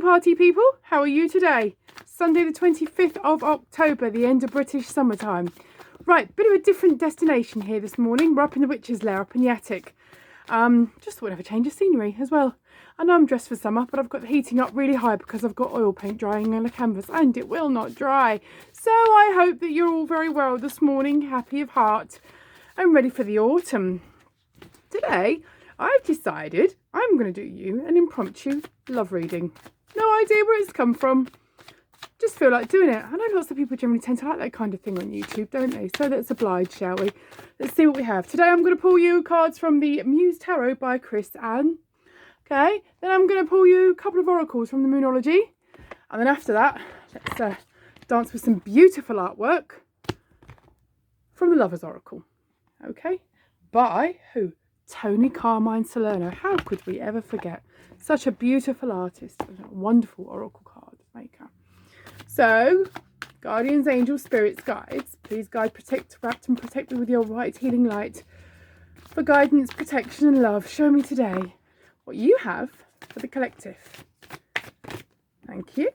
party people, how are you today? Sunday the 25th of October, the end of British summertime. Right, bit of a different destination here this morning. We're up in the witch's lair, up in the attic. Just thought I'd have a change of scenery as well. I know I'm dressed for summer, but I've got the heating up really high because I've got oil paint drying on the canvas and it will not dry. So I hope that you're all very well this morning, happy of heart and ready for the autumn. Today, I've decided I'm going to do you an impromptu love reading. No idea where it's come from. Just feel like doing it. I know lots of people generally tend to like that kind of thing on YouTube, don't they? So let's oblige, shall we? Let's see what we have. Today I'm going to pull you cards from the Muse Tarot by Chris Anne. Okay, then I'm going to pull you a couple of oracles from the Moonology. And then after that, let's dance with some beautiful artwork from the Lover's Oracle. Okay, by who? Toni, Carmine, Solerno. How could we ever forget? Such a beautiful artist and a wonderful oracle card maker. So, guardians, angels, spirits, guides, please guide, protect, wrap and protect me with your white healing light. For guidance, protection and love, show me today what you have for the collective. Thank you.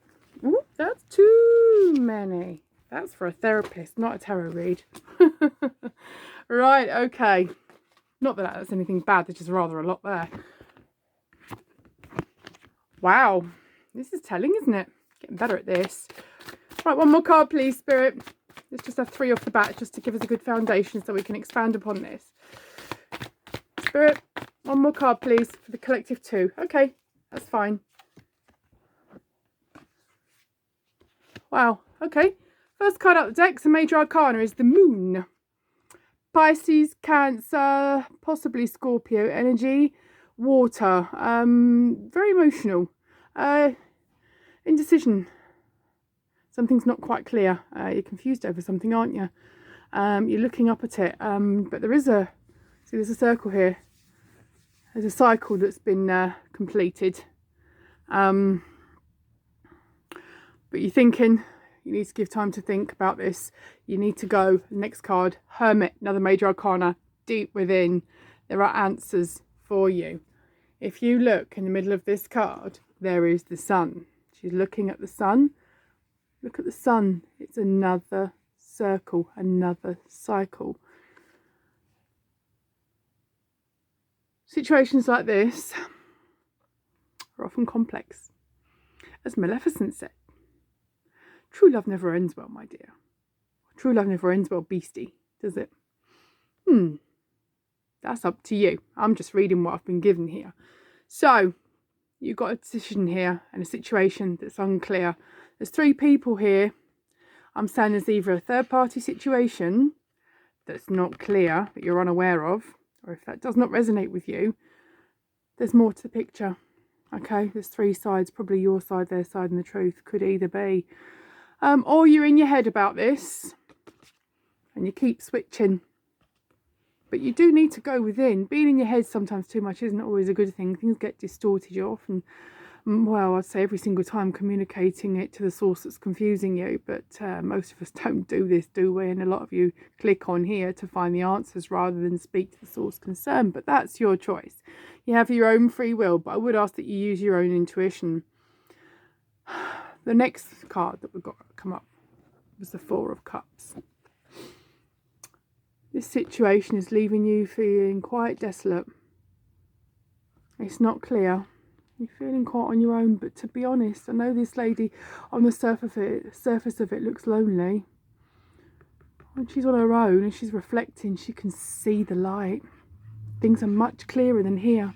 Ooh, that's too many. That's for a therapist, not a tarot read. Right, okay. Not that that's anything bad, there's just rather a lot there. Wow, this is telling, isn't it? Getting better at this. Right, one more card, please, Spirit. Let's just have 3 off the bat, just to give us a good foundation so we can expand upon this. Spirit, one more card, please, for the collective 2. Okay, that's fine. Wow, okay. First card out the deck, so Major Arcana is the Moon. Pisces, Cancer, possibly Scorpio energy, water, very emotional, indecision, something's not quite clear, you're confused over something, aren't you? You're looking up at it, but there is there's a circle here, there's a cycle that's been completed, but you're thinking, you need to give time to think about this. You need to go. Next card, Hermit, another Major Arcana. Deep within, there are answers for you. If you look in the middle of this card, there is the sun. She's looking at the sun. Look at the sun. It's another circle, another cycle. Situations like this are often complex. As Maleficent said, true love never ends well, my dear. True love never ends well, beastie, does it? That's up to you. I'm just reading what I've been given here. So, you've got a decision here and a situation that's unclear. There's 3 people here. I'm saying there's either a third-party situation that's not clear, that you're unaware of, or if that does not resonate with you, there's more to the picture. Okay, there's 3 sides, probably your side, their side, and the truth could either be. Or you're in your head about this and you keep switching. But you do need to go within. Being in your head sometimes too much isn't always a good thing. Things get distorted. You're often, well, I'd say every single time communicating it to the source that's confusing you. But most of us don't do this, do we? And a lot of you click on here to find the answers rather than speak to the source concerned. But that's your choice. You have your own free will. But I would ask that you use your own intuition. The next card that we've got come up was the 4 of Cups. This situation is leaving you feeling quite desolate. It's not clear. You're feeling quite on your own, but to be honest, I know this lady on the surface of it looks lonely. When she's on her own and she's reflecting, she can see the light. Things are much clearer than here.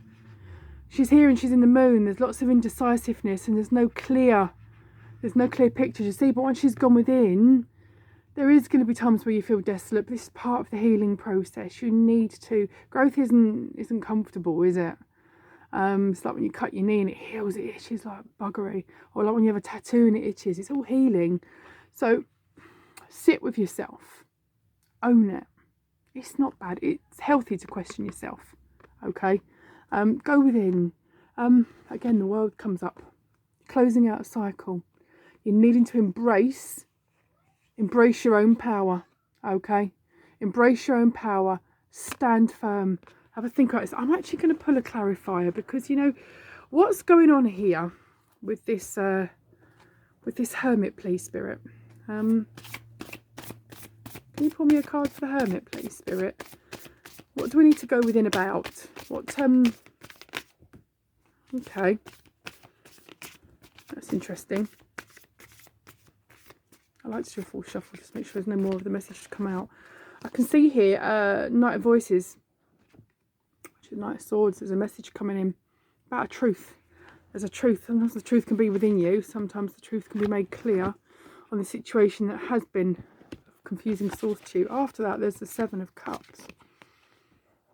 She's here and she's in the moon. There's lots of indecisiveness and there's no clear picture to see, but once she's gone within, there is going to be times where you feel desolate, but this is part of the healing process. You need to, growth isn't comfortable, is it? It's like when you cut your knee and it heals, it itches like buggery. Or like when you have a tattoo and it itches, it's all healing. So sit with yourself, own it. It's not bad, it's healthy to question yourself, okay? Go within. Again, the world comes up, closing out a cycle. You're needing to embrace your own power, okay? Embrace your own power, stand firm, have a think about this. I'm actually going to pull a clarifier because, you know, what's going on here with this Hermit, please, Spirit? Can you pull me a card for the Hermit, please, Spirit? What do we need to go within about? What, okay. That's interesting. I like to do a full shuffle, just make sure there's no more of the message to come out. I can see here, Knight of Voices, which is Knight of Swords. There's a message coming in about a truth. There's a truth. Sometimes the truth can be within you. Sometimes the truth can be made clear on the situation that has been of confusing source to you. After that, there's the Seven of Cups.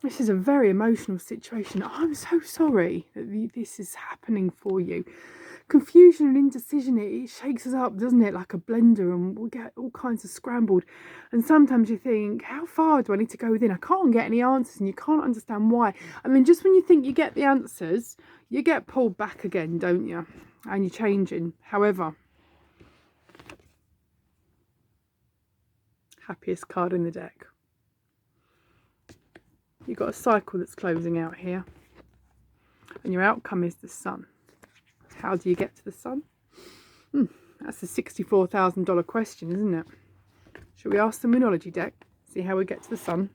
This is a very emotional situation. I'm so sorry that this is happening for you. Confusion and indecision, it shakes us up, doesn't it? Like a blender, and we'll get all kinds of scrambled. And sometimes you think, how far do I need to go within? I can't get any answers, and you can't understand why. I mean, just when you think you get the answers, you get pulled back again, don't you? And you're changing. However, happiest card in the deck. You've got a cycle that's closing out here, and your outcome is the Sun. How do you get to the Sun? That's a $64,000 question, isn't it? Shall we ask the Moonology deck, see how we get to the Sun?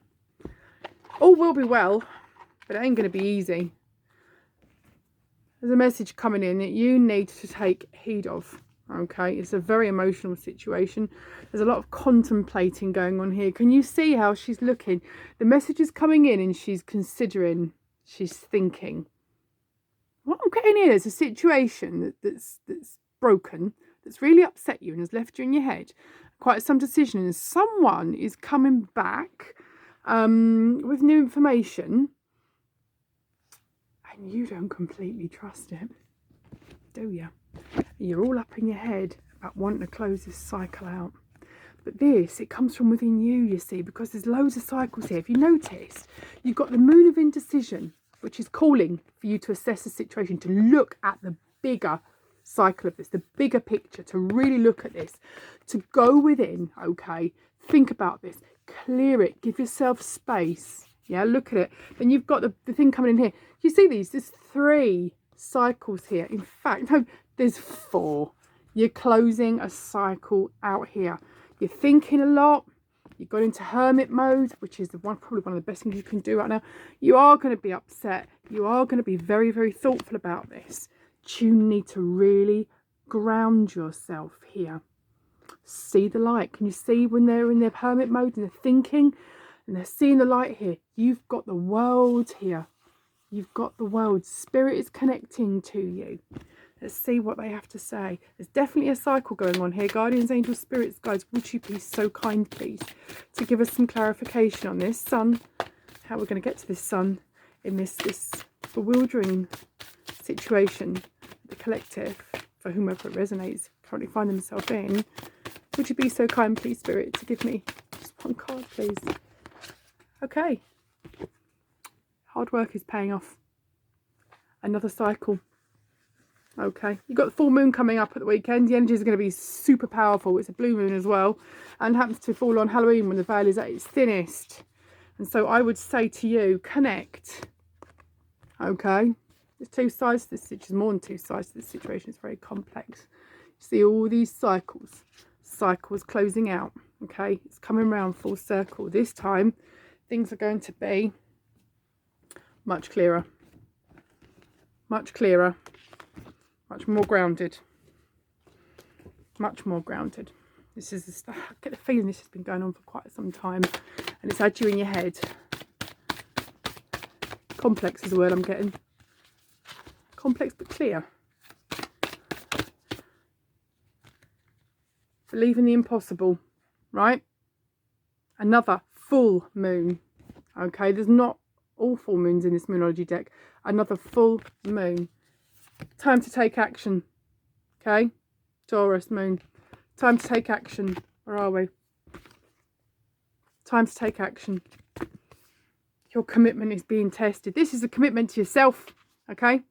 All will be well, but it ain't going to be easy. There's a message coming in that you need to take heed of. Okay, it's a very emotional situation. There's a lot of contemplating going on here. Can you see how she's looking? The message is coming in and she's considering, she's thinking. What I'm getting here is a situation that's broken, that's really upset you and has left you in your head. Quite some decision, and someone is coming back with new information, and you don't completely trust it, do you? You're all up in your head about wanting to close this cycle out. But this, it comes from within you see, because there's loads of cycles here. If you notice, you've got the Moon of Indecision, which is calling for you to assess the situation, to look at the bigger cycle of this, the bigger picture, to really look at this, to go within, okay, think about this, clear it, give yourself space, yeah, look at it. Then you've got the thing coming in here. You see these? There's 3 cycles here. In fact, no, there's 4. You're closing a cycle out here. You're thinking a lot. You've got into hermit mode, which is probably one of the best things you can do right now. You are going to be upset. You are going to be very, very thoughtful about this. But you need to really ground yourself here. See the light. Can you see when they're in their hermit mode and they're thinking and they're seeing the light here? You've got the world here. You've got the world. Spirit is connecting to you. Let's see what they have to say. There's definitely a cycle going on here. Guardians, angels, spirits, guides, would you be so kind, please, to give us some clarification on this Sun, how we're going to get to this Sun in this bewildering situation, the collective, for whomever it resonates, currently find themselves in. Would you be so kind, please, Spirit, to give me just one card, please? Okay. Hard work is paying off. Another cycle. Okay, you've got the full moon coming up at the weekend. The energies are going to be super powerful. It's a blue moon as well, and happens to fall on Halloween when the veil is at its thinnest. And so I would say to you, connect. Okay, there's 2 sides to this situation. More than 2 sides to this situation. It's very complex. You see all these cycles closing out. Okay, it's coming around full circle. This time, things are going to be much clearer. Much clearer. Much more grounded. Much more grounded. This is, I get the feeling this has been going on for quite some time, and it's had you in your head. Complex is the word I'm getting. Complex but clear. Believe in the impossible, right? Another full moon. Okay, there's not all full moons in this Moonology deck. Another full moon. Time to take action. Okay, Taurus moon. Time to take action. Where are we? Time to take action. Your commitment is being tested. This is a commitment to yourself. Okay,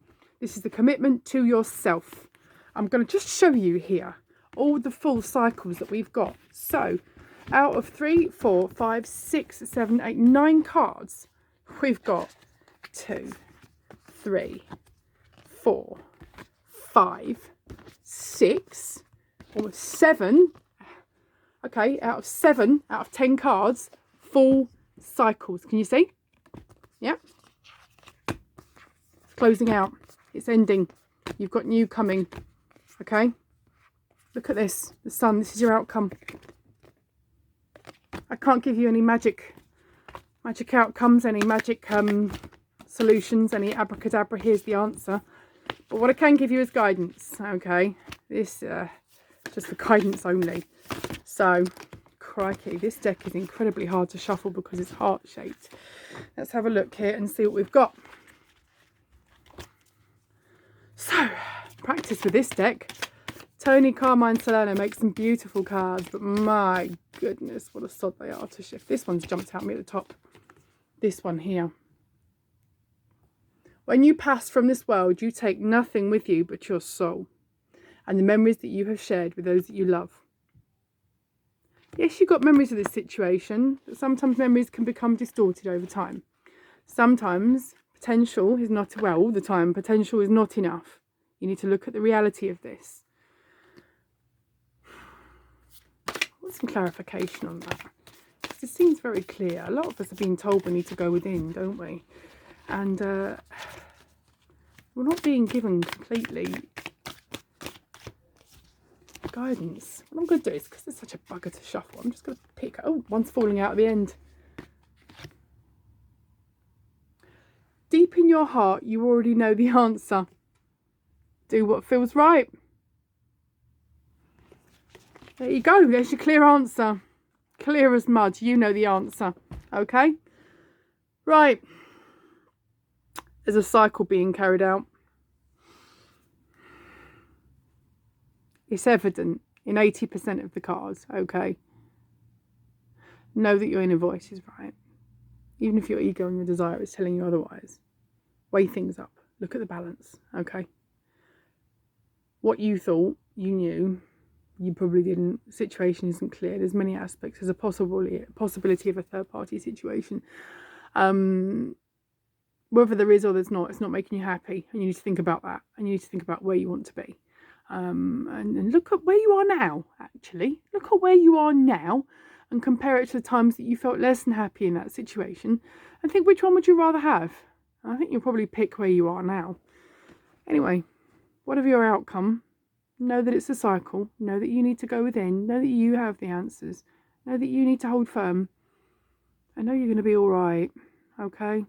this is the commitment to yourself. I'm going to just show you here all the full cycles that we've got. So out of 3, 4, 5, 6, 7, 8, 9 cards, we've got 2, 3, 4, 5, 6 or 7. Okay, out of 7 out of 10 cards, full cycles. Can you see? Yeah. It's closing out. It's ending. You've got new coming. Okay. Look at this. The sun. This is your outcome. I can't give you any magic outcomes, any magic solutions, any abracadabra. Here's the answer. But what I can give you is guidance. Okay. This just for guidance only. So, crikey, this deck is incredibly hard to shuffle because it's heart-shaped. Let's have a look here and see what we've got. So, practice with this deck. Toni, Carmine, Solerno make some beautiful cards, but my goodness, what a sod they are to shift. This one's jumped out at me at the top. This one here. When you pass from this world, you take nothing with you but your soul and the memories that you have shared with those that you love. Yes, you've got memories of this situation, but sometimes memories can become distorted over time. Sometimes potential is not, well, all the time, potential is not enough. You need to look at the reality of this. Want some clarification on that? It seems very clear. A lot of us are being told we need to go within, don't we? And we're not being given completely guidance. What I'm going to do is, because it's such a bugger to shuffle, I'm just going to pick. Oh, one's falling out at the end. Deep in your heart, you already know the answer. Do what feels right. There you go. There's your clear answer. Clear as mud. You know the answer. Okay? Right. There's a cycle being carried out. It's evident in 80% of the cards. Okay? Know that your inner voice is right. Even if your ego and your desire is telling you otherwise. Weigh things up. Look at the balance. Okay? What you thought you knew, you probably didn't. The situation isn't clear. There's many aspects. There's a possibility of a third party situation. Whether there is or there's not, it's not making you happy. And you need to think about that. And you need to think about where you want to be. And look at where you are now, actually. Look at where you are now and compare it to the times that you felt less than happy in that situation. And think, which one would you rather have? I think you'll probably pick where you are now. Anyway, whatever your outcome, know that it's a cycle. Know that you need to go within. Know that you have the answers. Know that you need to hold firm. And know you're going to be all right. Okay?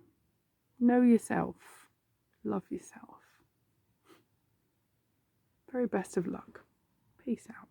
Know yourself. Love yourself. Very best of luck. Peace out.